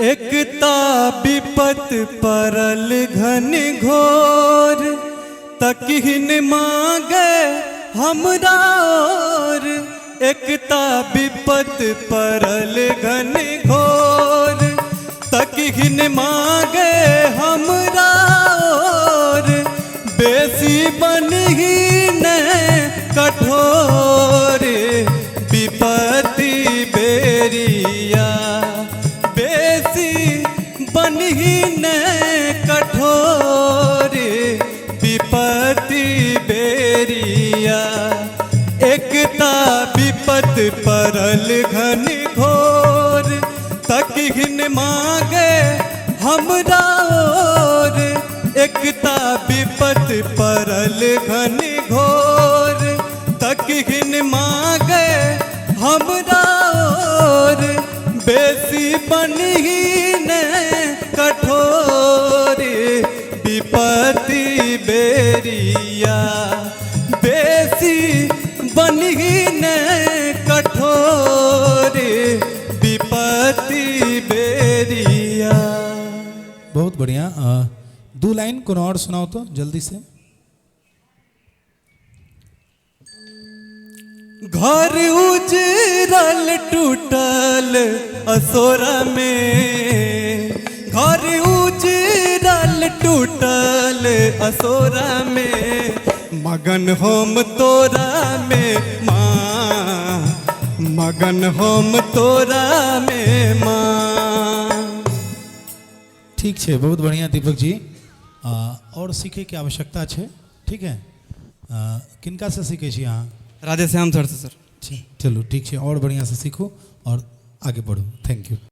एकता विपत परल घन घोर, तकिन मांगे हमरा और। एकता विपत परल घन घोर, तकिन मांगे हमरा और। बेसी बनहीन कठोर, विपत्ति बेरिया। बेसी बनहीन कठोर, विपत्ति बेरिया। एकता विपत परल घन घोर, तकिन मांगे हमरा और। एकता विपत परल घन घोर, तकिन मांगे हमरा और। बेसी बनहीन कठोर, विपत्ति बेरिया। बेसी बनहीन कठोर, विपत्ति बेरिया। बहुत बढ़िया। 2 लाइन कौन और सुनाओ तो जल्दी से। घर उजरल टूटल असोरा में। घर उजरल टूटल असोरा में, मगन होम तोरा में माँ। मगन होम तोरा में माँ। ठीक है, बहुत बढ़िया दीपक जी। और सीखे की आवश्यकता है, ठीक है। किनका से सीखे छी अहाँ? राधे श्याम सर से सर। चलो ठीक है, और बढ़िया से सीखो और आगे बढ़ो। Thank you.